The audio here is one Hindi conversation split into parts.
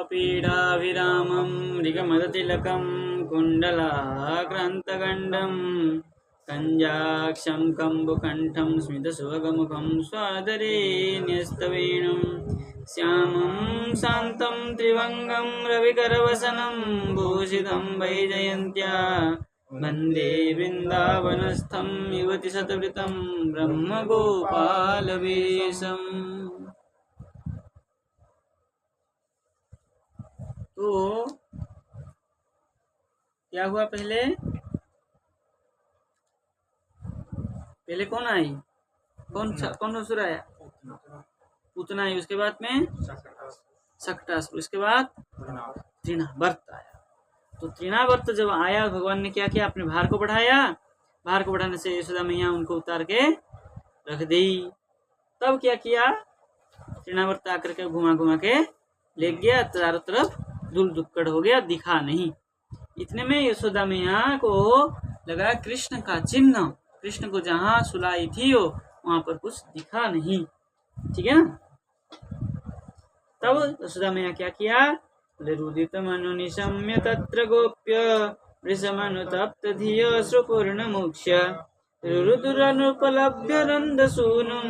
पीडाभिरामं मृगमदतिलकं कुण्डलाक्रान्तगण्डं कञ्जाक्षं कम्बुकण्ठं स्मितसुभगमुखं स्वादरे न्यस्तवेणुं श्यामं शान्तं त्रिभङ्गं रविकरवसनं भूषितं वैजयन्त्या वन्दे वृन्दावनस्थं युवतिशतवृतं ब्रह्मगोपालवेशम्। तो क्या हुआ? पहले कौन आई? कौन असुर आया? पूतना आई। उसके बाद में सक्टासुर। उसके बाद तृणावर्त आया। तो तृणावर्त जब आया, भगवान ने क्या किया? अपने भार को बढ़ाया। भार को बढ़ाने से यशोदा मैया उनको उतार के रख दी। तब क्या किया? तृणावर्त आकर के घुमा घुमा के ले गया, चारों तरफ धूल धुक्कड़ हो गया, दिखा नहीं। इतने में यशोदा मैया को लगा कृष्ण का चिन्ह, कृष्ण को जहाँ सुलाई थी वो वहां पर कुछ दिखा नहीं। ठीक है ना? तब यशोदा मैया क्या किया? रुदितमनु निशम्य तत्र गोप्य वृषमनुतप्त धियो श्रुपूर्ण मोक्ष्य रुदुरनुपलभ्य नन्दसूनुं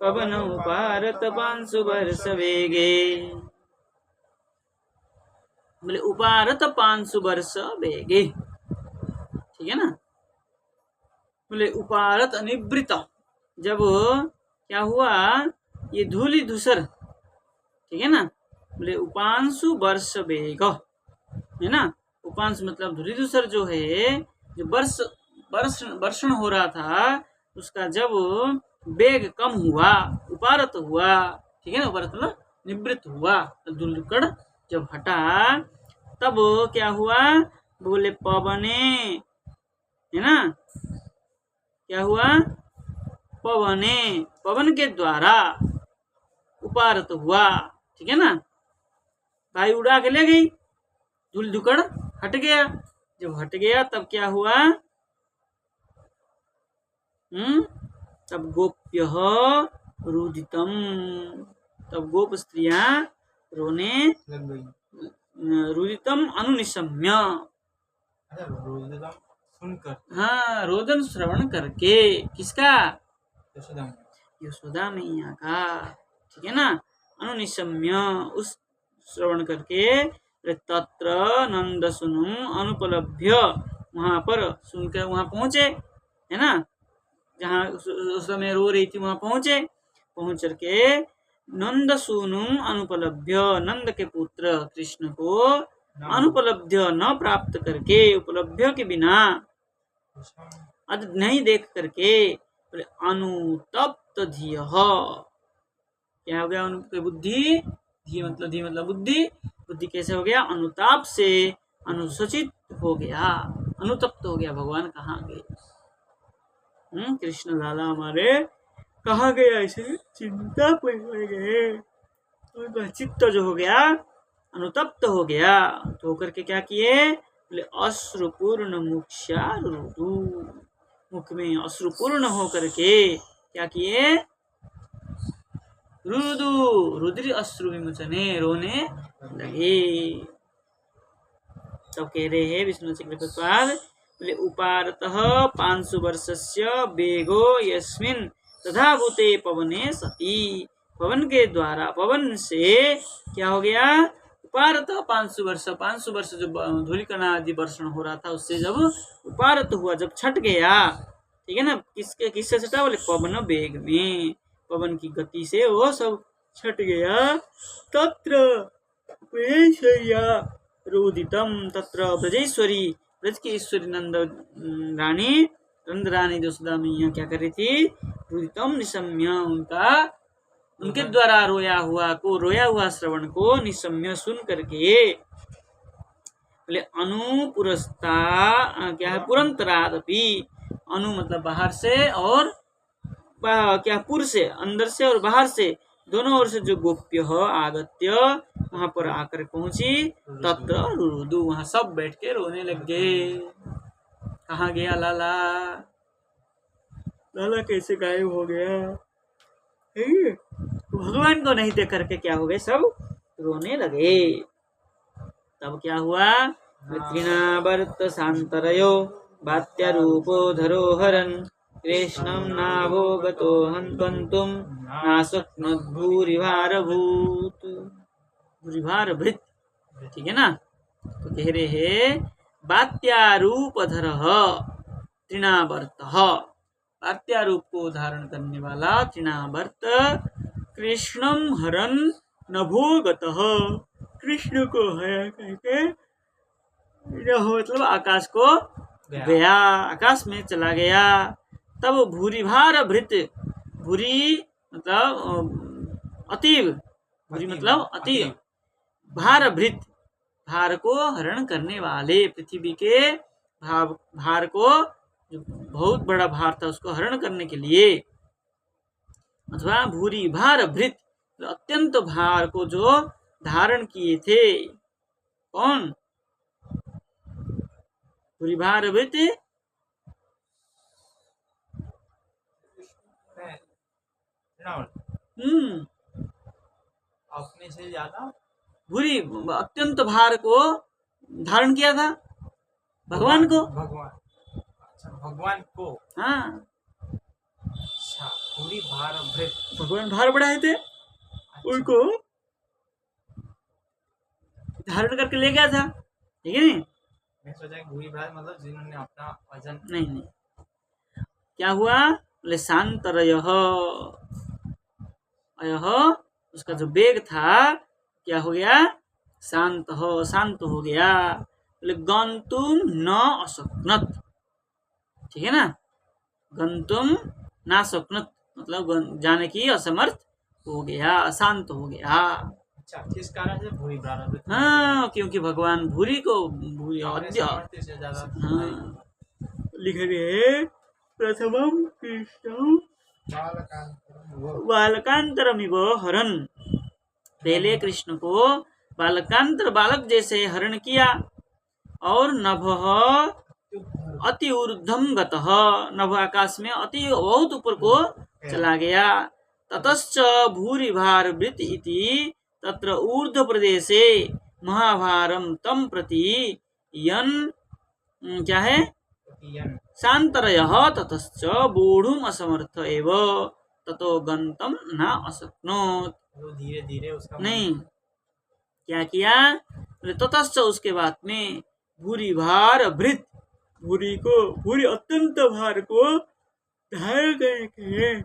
पवनमुपारत पांशुवर्ष वेगे। बोले उपारत 500 वर्ष वेगे। ठीक है ना? बोले उपारत अनिवृत, जब क्या हुआ? ये धूलि धूसर, ठीक है ना? बोले उपांशु वर्ष वेग, है ना? उपांश मतलब धूलि धूसर जो है, जो वर्षण हो रहा था, उसका जब वेग कम हुआ, उपारत हुआ, ठीक है ना? उपारत मतलब निवृत्त हुआ, धूल धुक्कड़ जब हटा, तब क्या हुआ? बोले पवने, है ना? क्या हुआ? पवने, पवन के द्वारा उपारत हुआ। ठीक है ना? वायु उड़ा के ले गई, धूल धुक्कड़ हट गया। जब हट गया तब क्या हुआ? तब गोप्य रुदितम, तब गोप स्त्रियां रोने लग गई। रुदितम अनुनिशम्य, सुनकर, हाँ, रोदन श्रवण करके। किसका? यशोदा मैया का। ठीक है ना? अनुनिशम्य, उस श्रवण करके। तत्र नंद सुनुम अनुपलभ्य, वहां पर सुनकर वहां पहुंचे, है ना? जहाँ उस समय रो रही थी वहां पहुंचे। पहुंच करके नंद सुनुम अनुपलभ्य, नंद के पुत्र कृष्ण को अनुपलभ्य न प्राप्त करके, उपलभ्य के बिना, नहीं देख करके, अनुतप्त धिय, क्या हो गया? उनकी बुद्धि, धी मतलब बुद्धि, बुद्धि कैसे हो गया? अनुताप से अनुसूचित हो गया, अनुतप्त हो गया। भगवान कहाँ गए? कृष्ण लाला हमारे कहाँ गए? ऐसे चिंता पड़ गए, उनका चित्त जो हो गया अनुतप्त हो गया। तो होकर के क्या किए? बोले अश्रुपूर्ण मुक्षारुदु, मुख में अश्रुपूर्ण होकर के क्या किए? रुदु, रुद्र अश्रु विमोचने, रोने लगे। तब कह रहे हैं विष्णु चक्रपाद, बोले उपारतः 500 वर्षस्य वेगो यस्मिन् तथा भूते पवने सती, पवन के द्वारा, पवन से क्या हो गया? उपारत 500 वर्ष, 500 वर्ष जो धूलिकणा आदि वर्षण हो रहा था, उससे जब उपारत हुआ, जब छट गया, ठीक है ना? किससे छटा? बोले पवन वेग में, पवन की गति से वो सब छट गया। तत्र रुदितम, तत्र ब्रजेश्वरी, ब्रज की ईश्वरी नंद रानी यशोदा मैया क्या कर रही थी? रुदितम निशम्य, उनके द्वारा रोया हुआ श्रवण को निशम्य सुन करके। बोले अनुपुरस्ता, क्या है? पुरंतरादपि, अनु मतलब बाहर से, और क्या? पुर से, अंदर से और बाहर से, दोनों ओर से जो गोप्य हो आगत्य, वहां पर आकर पहुंची। तत्र रुदु, वहां सब बैठ के रोने लग गए। कहाँ गया लाला? लाला कैसे गायब हो गया? भगवान को नहीं देख करके क्या हो गए? सब रोने लगे। तब क्या हुआ? तृणावर्त शांतरयो वात्यारूपो धरोहरन् कृष्णं नाभोगतो हन्तुं नाशक्नुद्भूरिभारभूत्। भूरिभारभृत्, ठीक है ना? तो कह रहे हैं वात्यारूपधर तृणावर्त, वात्यारूप को धारण करने वाला तृणावर्त कृष्णम हरन नभोगतः, कृष्ण को हरा करके मतलब आकाश को गया, आकाश में चला गया। तब भूरिभार भृत, भूरी मतलब अतीव, भूरी मतलब अतीव, भार भृत भार को हरण करने वाले, पृथ्वी के भार को, जो बहुत बड़ा भार था उसको हरण करने के लिए, अथवा भूरी भार भृत अत्यंत भार को जो धारण किए थे। कौन? भूरी भार भृत अपने से ज्यादा भूरी अत्यंत भार को धारण किया था भगवान को। अच्छा, भगवान को। हाँ, अच्छा, पूरी भार भृत, भगवान भार बढ़ाए थे। अच्छा। उनको धारण करके ले गया था, ठीक है नहीं? मैं सोचा भूरी भार मतलब जिन्होंने अपना वजन। नहीं, क्या हुआ? बोले शांतरयः, उसका जो वेग था क्या हो गया? शांत हो गया। बोले गंतुम न अशक्नत, ठीक है ना? गंतुम ना शक्नत मतलब जाने की असमर्थ हो गया, अशांत हो गया। अच्छा, किस कारण से भूरी भार? हाँ, क्योंकि भगवान भूरी को भूरी लिख रहे प्रथमम कृष्ण बालकांतरमिव हरन, पहले कृष्ण को बालकांतर बालक जैसे हरण किया। और नभः अति ऊर्ध्वम गतः, नभ आकाश में अति बहुत ऊपर को चला गया। ततश्च भूरिभार वृत इति तत्र ऊर्ध्व प्रदेशे महाभारम तम प्रति यन क्या है? शांतरयः ततश्च बोढुम असमर्थ एव ततो गंतम न अशक्नोत। धीरे धीरे उसका नहीं, क्या किया? ततश्च उसके बाद में भूरी भार भृत, भूरी अत्यंत भार को धारण करके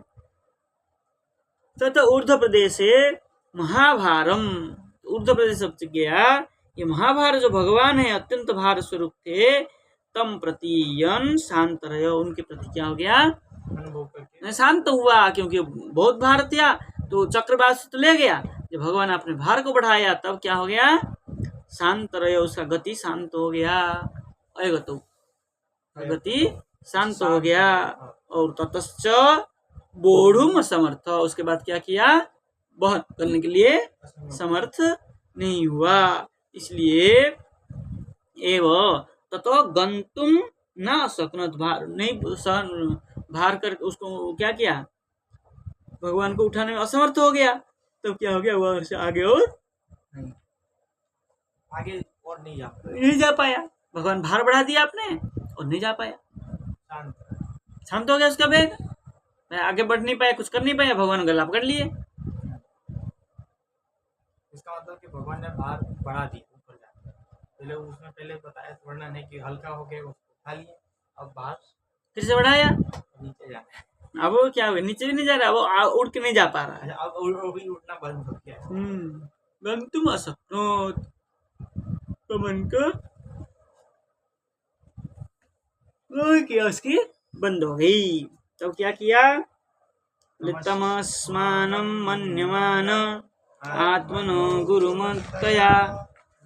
तथा ऊर्ध्व प्रदेश से महाभारम, ऊर्ध्व प्रदेश सब गया। ये महाभार जो भगवान है अत्यंत भार स्वरूप थे, तम प्रति यन शांतरय, उनके प्रति क्या हो गया? शांत हुआ, क्योंकि बहुत भार था तो चक्रवास तो ले गया। जब भगवान अपने भार को बढ़ाया तब क्या हो गया? शांतरय, उसका गति शांत हो गया। अयगतो, गति शांत हो गया। और ततश्च बोढुम असमर्थ, उसके बाद क्या किया? वहन करने के लिए समर्थ नहीं हुआ। इसलिए एव ततो गंतुम न शक्नोत, भार नहीं सहन, भार कर उसको क्या किया? भगवान को उठाने में असमर्थ हो गया। तब क्या हो गया? वहां से आगे और नहीं जा पाया। भगवान भार बढ़ा दिया आपने और नहीं जा पाया, शांत हो गया उसका वेग, आगे बढ़ नहीं पाया, कुछ कर नहीं पाया, भगवान गला पकड़ लिए। इसका मतलब कि भगवान ने भार बढ़ा दी ऊपर जाकर, पहले उसमें पहले बताया वर्णन है कि हल्का हो गया उसको उठा लिए, अब भार फिर से बढ़ाया, नीचे जा रहा है। अब वो क्या हो गया? नीचे भी नहीं जा रहा, वो उड़ के नहीं जा पा रहा है। अब भी उठना बंद हो गया। गंतुम अशक्नोत, तो मन को किया उसकी बंद हो गई। तो क्या किया? तमस्मानं मन्यमान आत्मनो गुरुमत्तया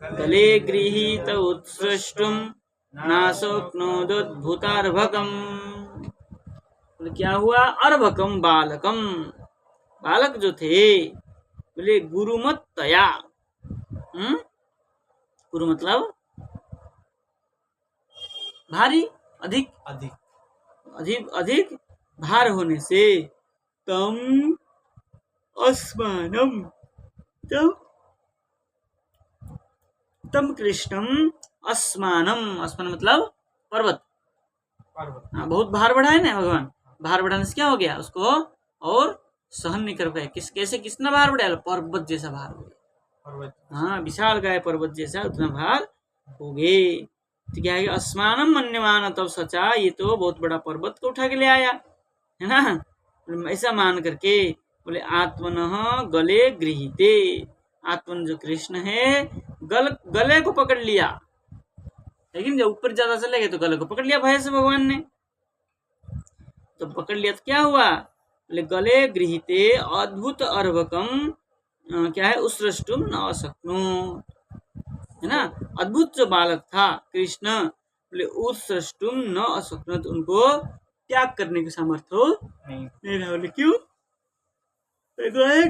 गले गृहीत उत्सृष्टुम नाशक्नोदद्भुतार्भकम्। क्या हुआ? अर्भकम बालकम, बालक जो थे बोले गुरुमत्तया, गुरु मतलब भारी, अधिक अधिक अधिक अधिक भार होने से, तम अस्मानम, तब तम कृष्णम अस्मानम, अस्मान मतलब पर्वत। पर्वत। हाँ, बहुत भार बढ़ाए ना भगवान, भार बढ़ाने से क्या हो गया उसको, और सहन नहीं कर पाए। कैसे कितना भार बढ़ाया, पर्वत जैसा भार हो गया। पर्वत। हाँ, विशाल गाय पर्वत जैसा उतना भार हो गए। तो क्या है, अस्मानम मन्यमान तब सचा, ये तो बहुत बड़ा पर्वत को उठा के ले आया है ना, ऐसा मान करके। बोले आत्मन गले गृहीते, आत्मन जो कृष्ण है गले को पकड़ लिया। लेकिन जब ऊपर ज्यादा चले गए तो गले को पकड़ लिया भय से भगवान ने। तो पकड़ लिया तो क्या हुआ, बोले गले गृहीते अद्भुत अर्भकम, क्या है, उसृष्टुम न शक्नु, है ना, अद्भुत जो बालक था कृष्ण, बोले उसृष्टुम न अशक्नु, तो उनको त्याग करने की सामर्थ्य नहीं था। बोले क्यों, गले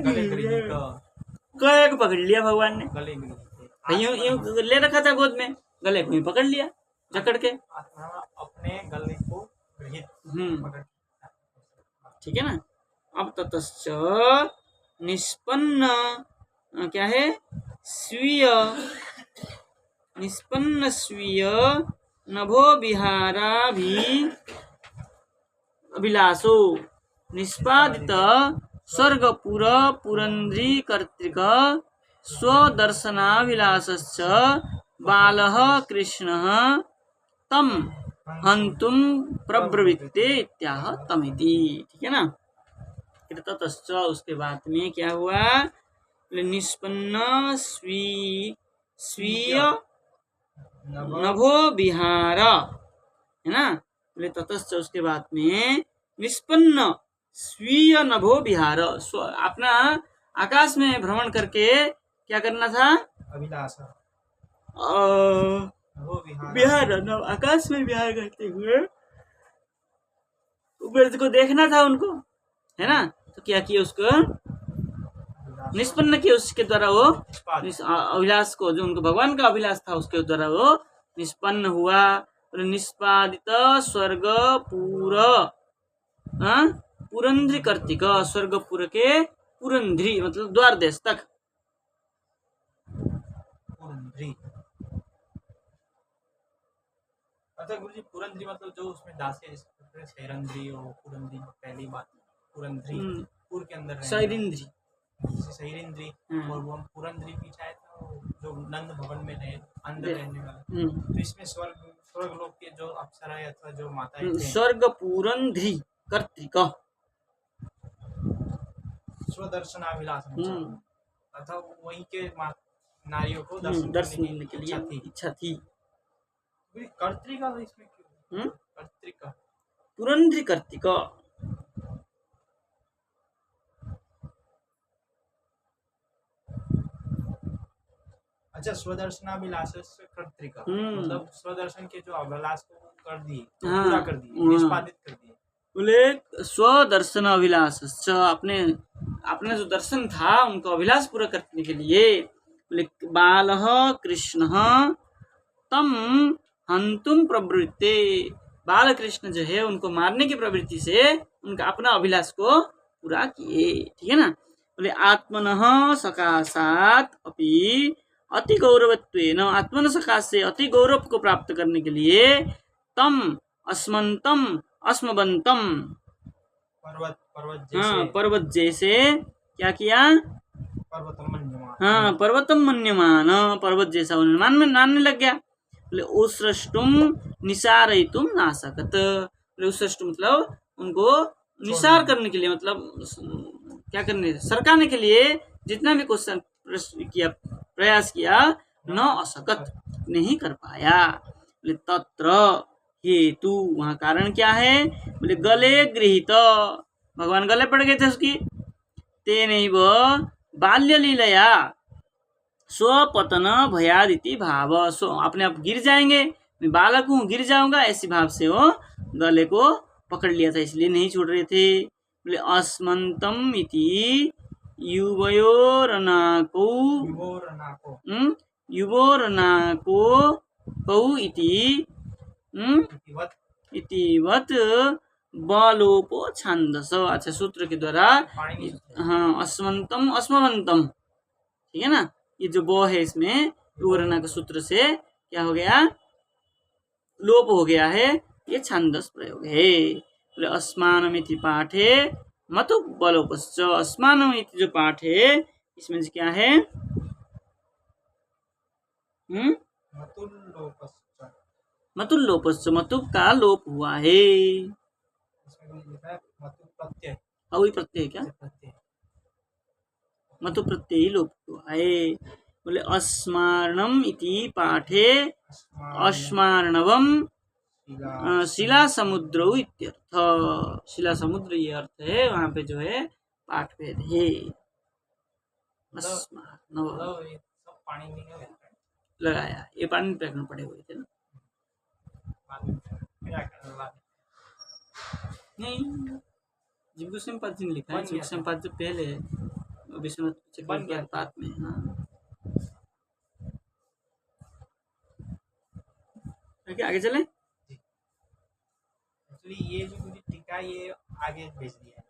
को पकड़ लिया भगवान ने, गले यूं ले रखा था गोद में, गले को ही पकड़ लिया जकड़ के। अपने गले को गृहीत पकड़। ठीक है ना। अब ततश्च निष्पन्न, क्या है, स्वीय, निष्पन्न स्वीय नभो विहाराभि अभिलाषो निष्पादित स्वर्गपुर पुरंद्री कर्तृक स्वदर्शनाभिलाषश्च बालः कृष्णः तम हंतुम प्रब्रवीते इत्याह तमिति। ठीक है ना। ततश्च, उसके बाद में क्या हुआ, निष्पन्न स्वीय नभो विहार, है ना। बोले ततश्च, उसके बाद में निष्पन्न स्वीय नभो विहार, अपना आकाश में भ्रमण करके क्या करना था, अभिलाष विहार, आकाश में विहार करते हुए ऊपर को देखना था उनको, है ना। तो क्या किया, उसको निष्पन्न किया, उसके द्वारा वो अभिलाष को, जो उनको भगवान का अभिलाष था उसके द्वारा वो निष्पन्न हुआ। निष्पादित स्वर्गपुर पुरंद्री कर्तिक, स्वर्गपुर के पुरंद्री मतलब द्वार देश तक। पुरंद्री, अच्छा गुरुजी, पुरंद्री मतलब जो उसमें दासी शैरंद्री और पुरंद्री, पहली बात पुरंद्री पुर के अंदर शैरिंद्री, शैरिंद्री, और वो पुरंद्री पीछे आया था जो नंद भवन में रहे अंदर रहने वाला। तो इसमें स्वर्ग लोक के जो अप्सराएं अथवा जो माताएं थे, स्वर्ग पुरंद्री कर्तिक, स्वदर्शनाभिलाष अथवा वहीं के नारियों को दर्शन करने के लिए इच्छा थी। कर्तिका इसमें क्यों, कर्तिका पुरंद्री कर्तिक, अच्छा, स्वदर्शनाभिलाष कर्तिका मतलब स्वदर्शन के जो अभिलाष को कर दिए, पूरा कर दिए, निष्पादित कर दिए। बोले स्वदर्शन अभिलाष, अपने जो दर्शन था उनको अभिलाष पूरा करने के लिए। बोले बालः कृष्ण तम हंतुम प्रवृत्ते, बाल कृष्ण जो है उनको मारने की प्रवृत्ति से उनका अपना अभिलाष को पूरा किए। ठीक है ना। बोले आत्मनः सकाशात अपि अति गौरवत्वेन, आत्मन सकाश से अति गौरव को प्राप्त करने के लिए तम अस्मंतम अस्मबंतम, पर्वत जैसे, हाँ पर्वत जैसे क्या किया, पर्वतम मन्यमान, हाँ पर्वतम मन्यमान, पर्वत जैसा उन्हें मानने लग गया। बोले उसृष्टुम निसारयितुम नासकत, बोले उसृष्टुम मतलब उनको निसार करने के लिए, मतलब क्या करने, सरकाने के लिए जितना भी क्वेश्चन किया, प्रयास किया, न असकत, नहीं कर पाया। बोले तत्र हेतु, वहाँ कारण क्या है, बोले गले गृहीत, भगवान गले पड़ गए थे उसकी, तेनैव बाल्य लीलया स्वपतन भयादिति भाव, सो अपने आप गिर जाएंगे, मैं बालक हूँ गिर जाऊंगा, ऐसी भाव से वो गले को पकड़ लिया था, इसलिए नहीं छोड़ रहे थे। बोले अस्मंतम इति युवयोरनाको युवोरनाको कौ इति इतिवत बलोपो छांदस। अच्छा, सूत्र के द्वारा, हाँ अस्मंतम अस्मवंतम, ठीक है ना, ये जो ब है इसमें उगरना के सूत्र से क्या हो गया, लोप हो गया है। ये छांदस प्रयोग है। बोले अस्मानमिति पाठे मतु बलोपश्च, अस्मानमिति जो पाठ है इसमें क्या है, मतुल लोपश्च, मतु का लोप हुआ है। अवि प्रत्यय क्या, मतु प्रत्यय ही लोप हुआ है। बोले अस्मारणम इति पाठे अस्मारणवम शिला समुद्र इत्यर्थ, शिला समुद्र ये अर्थ है, वहां पे जो है पाठ भेद है। लगाया, ये पानी प्रकरण पड़े हुए थे ना, नहीं जिनको संपाद ने लिखा है, जिनको संपाद जो पहले विश्वनाथ चक्रवर्ती के पाठ में। हाँ आगे चले। ये जो मुझे टीका ये आगे भेज दिया है।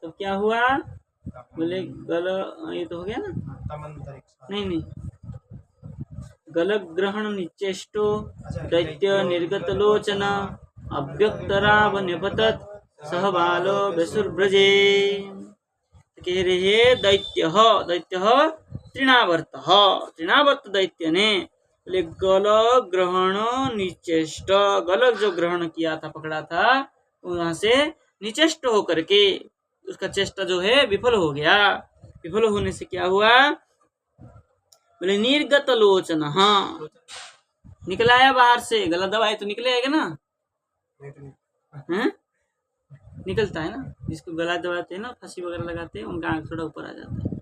तो क्या हुआ, बोले गल, ये तो हो गया ना, नहीं गल ग्रहण निचेष्टो दैत्य निर्गत लोचन अव्यक्तराव निपतत सहबालो बेसुरब्रजे। कह रहे हैं दैत्य तृणावर्त दैत्य ने बोले गल ग्रहण निचेष्ट, गल जो ग्रहण किया था, पकड़ा था, वहां से निचेष्ट होकर के उसका चेष्टा जो है विफल हो गया। विफल होने से क्या हुआ, बोले निर्गत लोचन, हाँ निकलाया बाहर से, गला दबाए तो निकलेगा ना, निकलता है ना, जिसको गला दबाते हैं ना, फांसी वगैरह लगाते हैं, उनका आंख थोड़ा ऊपर आ जाता है,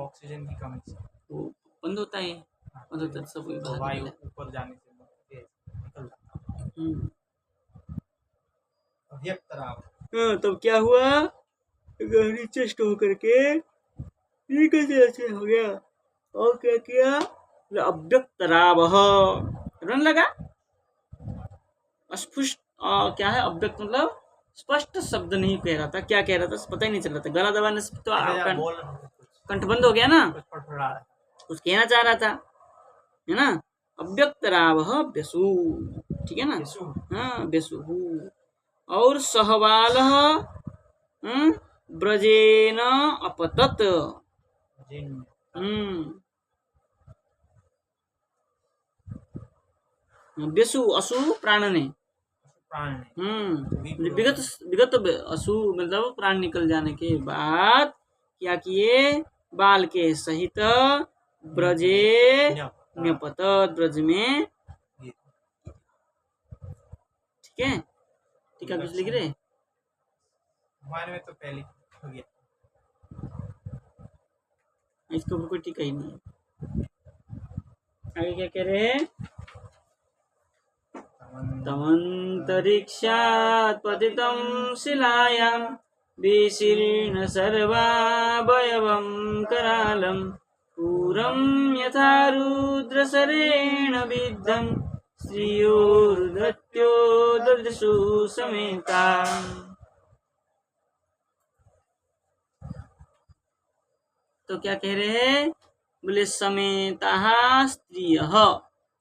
ऑक्सीजन की कमी से वो बंद होता है, बंद होता है सब वायु ऊपर जाने से निकल जाता है। तब क्या हुआ, गहरी चेष्ट होकर के कैसे हो गया, और क्या किया, अव्यक्त रावः, रन लगा, अस्पष्ट क्या है अव्यक्त, मतलब स्पष्ट शब्द नहीं कह रहा था, क्या कह रहा था पता ही नहीं चल रहा था, गला दबाने से तो कंठ बंद हो गया ना, कुछ कहना चाह रहा था, है ना। अव्यक्त रावः व्यसु, ठीक है ना, हाँ व्यसु। और सहबालः ब्रजेन अपतत, व्यसु असु प्राण ने, विगत असु मतलब प्राण निकल जाने के बाद क्या किए, बाल के सहित ब्रजे न्यपतत, ब्रज में, ठीक है। टीका कुछ लिख रहे, हमारे में तो पहले हो गया, इसको कोई टीका ही नहीं है। आगे क्या कह रहे हैं, तमंतरिक्षात् पतितं शिलायां विशीर्ण सर्वावयवं करालं पूरं यथा रुद्रसरेण विद्धं श्रियोरुदत्यो ददृशु समेता। तो क्या कह रहे हैं, बोले समेताः स्त्रियः,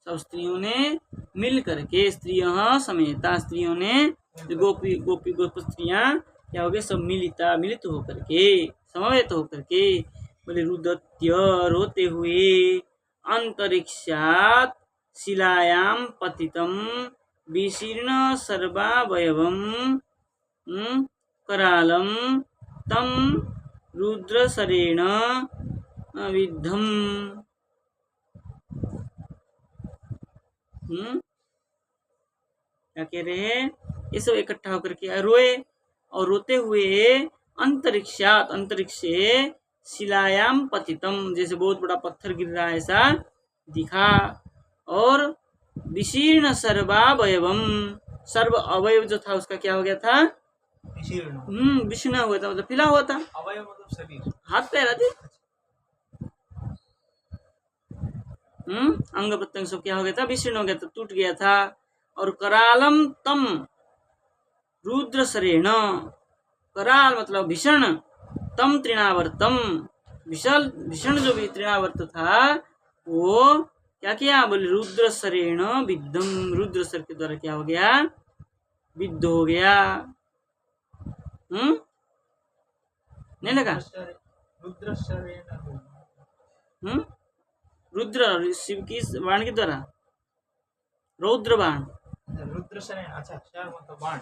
सब स्त्रियों ने मिल करके, स्त्रियः समेता, स्त्रियों ने गोपी स्त्रियां क्या हो गए, सब मिलित होकर के, समवेत होकर के, बोले रुदत्य रोते हुए, अंतरिक्षात् शिलायां पतितं विशीर्ण सर्वावयवं करालं तं रुद्रसरेण विद्धं। क्या कह रहे हैं, ये सब इकट्ठा होकर के रोए, और रोते हुए अंतरिक्षात, अंतरिक्ष से, शिलायाम पतितम, जैसे बहुत बड़ा पत्थर गिर रहा है ऐसा दिखा, और विशीर्ण सर्वावयवम, सर्व अवयव जो था उसका क्या हो गया था, विशीर्ण हुआ था, मतलब फिला हुआ था, अवयव मतलब शरीर, हाथ पैर आदि, अंग प्रत्यंग सब क्या हो गया था, विशीर्ण हो गया था, टूट गया था। और करालम तम रुद्र सरेण, कराल मतलब भीषण, तम तृणावर्तम, भीषण जो भी तृणावर्त था वो क्या किया, बोले रुद्र शरेण विद्धम, रुद्र सर के द्वारा क्या हो गया, विद्ध हो गया। नहीं लगा? रुद्र शरेण, रुद्र शिव की बाण के द्वारा, रौद्र बाण। रुद्र शरेण, अच्छा शर मतलब बाण,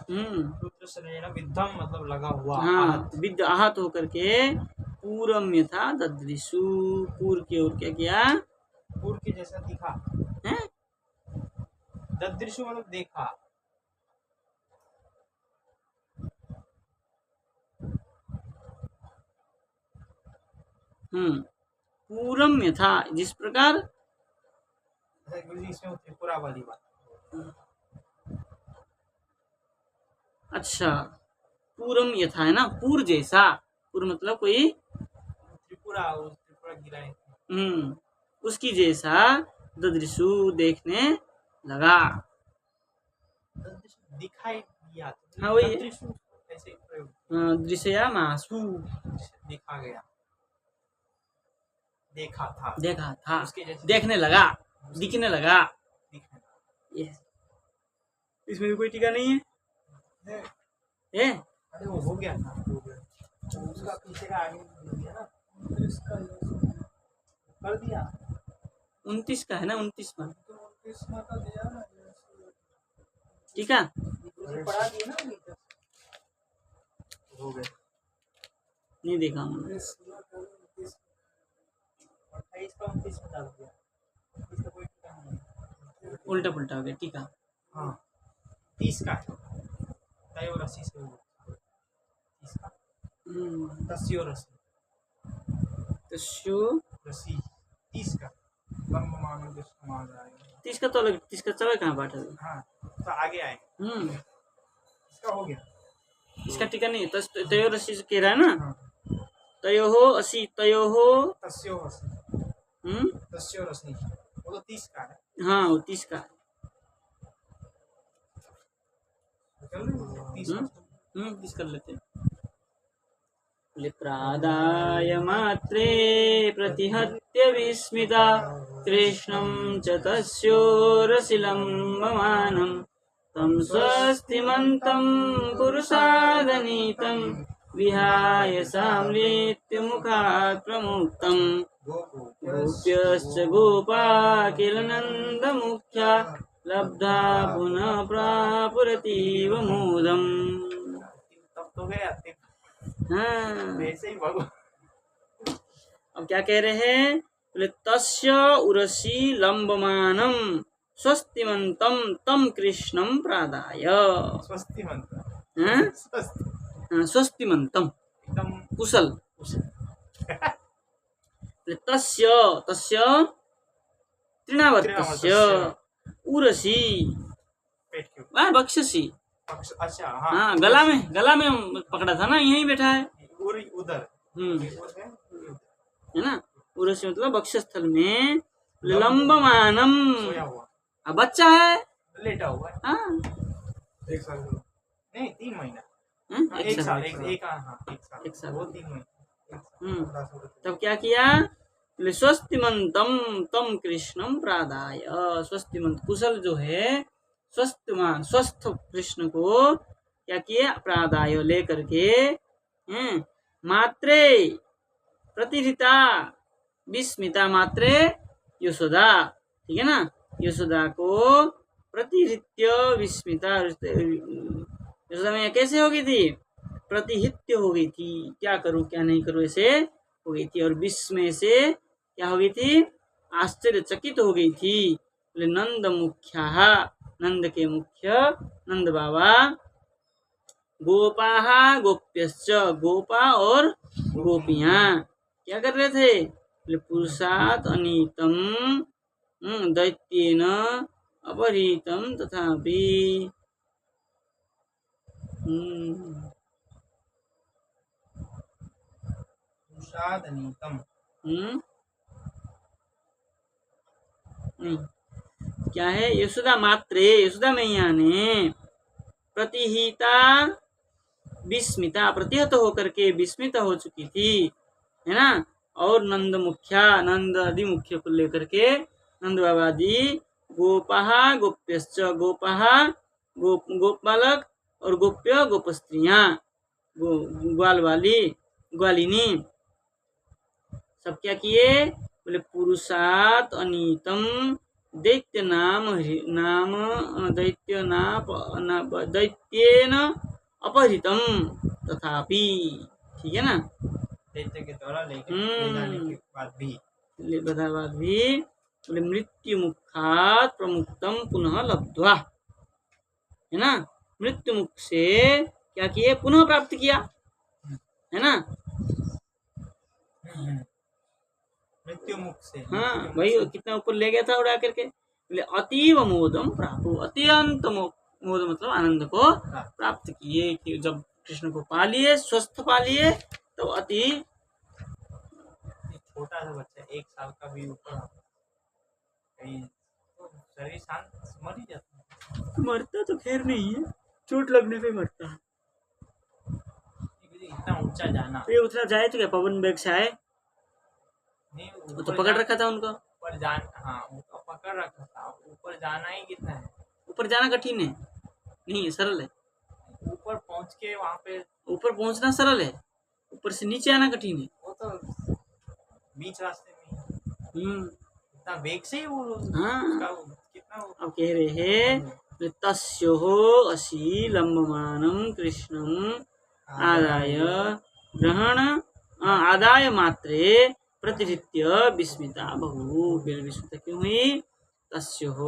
रुद्र शरेण विद्धम मतलब लगा हुआ, हाँ विद्ध आहत होकर के पूरम था ददृशु, पूर्व की ओर क्या किया, पूर्व के जैसा दिखा है? ददृशु मतलब देखा। पूरम था, जिस प्रकार, गुरु जी इसमें त्रिपुरा वाली बात। अच्छा पूरम यथा है ना, पूर जैसा, पूर मतलब कोई त्रिपुरा, त्रिपुरा गिराए, उसकी जैसा ददृशु देखने लगा, दिखाई दिया। हाँ वही ऐसे दृश्या मासु, देखा गया, देखा था उसके जैसे देखने लगा, दिखने लगा। ये इसमें भी कोई टीका नहीं है? अरे वो हो गया था, उसका पीछे का आगे दिया ना, कर दिया 29 का है ना, 29वां 29वां का दिया ना, ठीक है, पढ़ा दिया ना, हो गया, नहीं देखा मैंने, 28 का 29 में डाल दिया, इसका कोई टीका नहीं, उल्टा पुल्टा हो गया टीका। हाँ 30 का तय और 80 से 30 का, तस्यो रसी 30 का लंब मानो जो समाज आएगा, 30 का तो अलग, 30 का चला कहाँ बांटा? हाँ तो आगे आए, इसका हो गया, इसका टीका नहीं, तयो रसी से कह रहा है ना, तयो हो असी, तयो हो तस्यो रसी, वो तो 30 का है, हाँ वो 30 का है, 30 कर लेते हैं। प्रादाय मात्रे प्रतिहत्य विस्मिता, कृष्णं च तस्योरसिलम्बमानं, तं स्वस्तिमन्तं पुरुषादनीतं, विहाय साम्रेत्यमुखात् प्रमुक्तम्, गोप्यश्च गोपा किल नन्दमुख्या, लब्धा पुनः प्रापुरतीव मोदम्। तब तो गया, हाँ वैसे ही भगवान अब क्या कह रहे हैं, बोले तस्य उरसी लंबमानम स्वस्तिमंतम तम कृष्णम प्रादाय, स्वस्तिमंतम एकदम कुशल, तस्य तस्य तृणावर्तस्य उरसी बक्षसी, अच्छा हाँ गला में पकड़ा था ना, यहीं बैठा है, उधर है ना, उरसी मतलब बक्षस्थल में, लंबमानम अब बच्चा है, लेटा हुआ है, हाँ 1 साल नहीं 3 महीना, एक साल, वो 3 महीने, तब क्या किया, स्वस्तिमंतम तम कृष्णम प्रादाय, स्वस्तिमंत कुशल जो है, स्वस्थमान स्वस्थ कृष्ण को क्या किए, प्रादाय लेकर के, मात्रे प्रतिहिता विस्मिता, मात्रे यशोदा, ठीक है ना, यशोदा को प्रतिहित्य विस्मिता, यशोदा में कैसे हो गई थी, प्रतिहित्य हो गई थी, क्या करूं क्या नहीं करूं ऐसे हो गई थी, और विस्मय से क्या हो गई थी, आश्चर्यचकित हो गई थी। नंद मुख्या, नंद के मुख्य नंद बाबा, गोपाः गोप्यश्च, गोपा और गोपियां क्या कर रहे थे, पुरुषात् अनीतम दैत्येन अपहृतम तथापि, पुरुषात् अनीतम, क्या है, यशोदा मात्रे, यशोदा मैया ने प्रतिहिता विस्मिता प्रतिहत होकर के विस्मित हो चुकी थी, है ना। और नंद मुख्या नंद आदि मुख्य को लेकर के नंद बाबा आदि गोपाह गोप्यश्च गोपाह गोप बालक और गोप्य गोप स्त्रियां ग्वाल वाली ग्वालिनी सब क्या किए बोले पुरुषात अनीतम दैत्य दैत्येन अपहृतम तथापि, ठीक है ना। दैत्य के द्वारा ले जाने के बाद भी बोले मृत्यु मुखात प्रमुक्तम पुनः लब्ध्वा, है ना। मृत्यु मुख से क्या किए पुनः प्राप्त किया, है ना। मृत्यु मुख से, हाँ वही कितना ऊपर ले गया था उड़ा करके। बोले अतीव मोदम प्राप्त, अत्यंत मोद मतलब आनंद को प्राप्त किए कि जब कृष्ण को पा लिए, स्वस्थ पा लिए, तो अति छोटा सा बच्चा 1 साल का भी ऊपर कहीं तो शरीर शांत मर ही जाता है। मरता तो खैर नहीं है, चोट लगने पे मरता है। इतना ऊंचा जाना, ये उतना जाए तो क्या पवन वेग से आए, नहीं वो तो पकड़ रखा था उनको। ऊपर जाना, हाँ वो तो पकड़ रखा था, ऊपर जाना ही कितना है। ऊपर जाना कठिन है नहीं है, सरल है। ऊपर पहुंच के वहाँ पे ऊपर पहुंचना सरल है, ऊपर से नीचे आना कठिन है। वो तो बीच रास्ते में इतना वेग से ही वो, हाँ कितना वो, अब कह रहे हैं तस्योः असि लंबमानं कृष्णं आदाय मात्रे प्रतिहृत्य विस्मिता बहु। विस्मिता क्यों हुई? तस्योः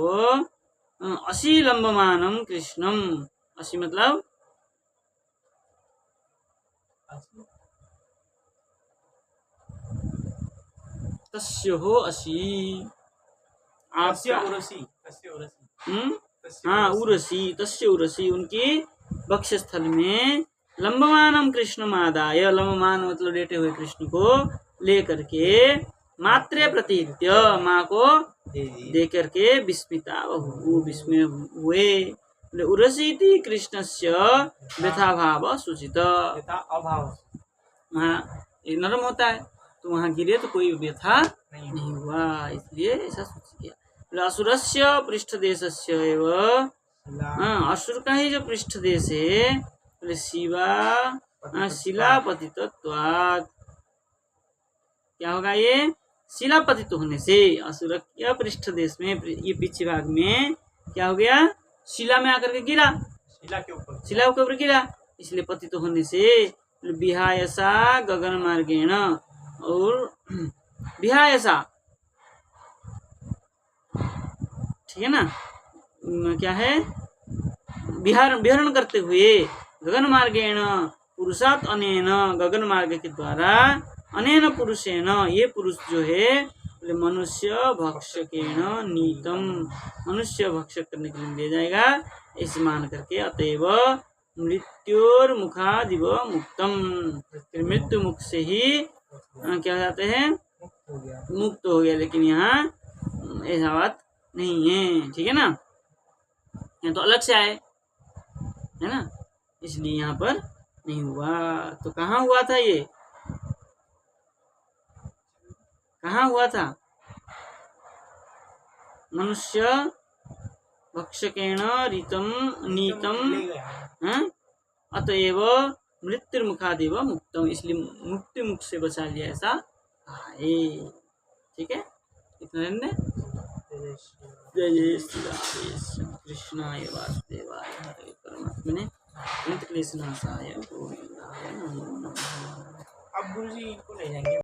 असि लंबमानं कृष्णं, असि मतलब तस्योः असि हाँ उरसी, तस्य उरसी उनकी वक्षस्थल में लंबमानम कृष्ण आदाय, लंबमान मतलब लेटे हुए कृष्ण को लेकर के मात्रे प्रतिहृत्य माँ को दे करके विस्मिता बहु विस्मय हुए। उरसीति कृष्णस्य व्यथा भाव सूचित, हाँ नरम होता है तो वहाँ गिरे तो कोई व्यथा नहीं हुआ, इसलिए ऐसा सूचित किया। असुरस्य पृष्ठदेशस्य एव, असुर का ही जो पृष्ठ देश है शिलापतित्वात्, क्या होगा ये? शिलापतित होने से, असुर के पृष्ठ देश में ये पीछे भाग में क्या हो गया? शिला में आकर के गिरा, शिला के ऊपर गिरा, इसलिए पतित होने से विहायसा गगन मार्गेण, और विहायसा ठीक है ना, क्या है? विहरण करते हुए गगन मार्गेण पुरुषात अनेन, गगन मार्ग के द्वारा अनेन पुरुषेण, ये पुरुष जो है मनुष्य भक्षकेण नीतम, मनुष्य भक्षक करने के लिए दिया जाएगा ऐसे मान करके। अतएव मृत्योर मुखादिव मुक्तम, मृत्यु मुख से ही क्या हो जाते हैं? मुक्त हो गया, लेकिन यहाँ ऐसा बात नहीं है, ठीक है ना। यहाँ तो अलग से आए, है ना, इसलिए यहाँ पर नहीं हुआ। तो कहाँ हुआ था? ये कहाँ हुआ था? मनुष्य भक्षकेण रीतम नीतम, अतएव मृत्यु मुखादेव मुक्तम, इसलिए मुक्ति मुख से बचा लिया, ऐसा है। ठीक है, इतना ने जय जय श्री राम कृष्णाय वासुदेवाय हरे परमात्मने क्लेशनाशाय गोविंदाय नमो नमः। अब गुरुजी इनको ले जाएंगे।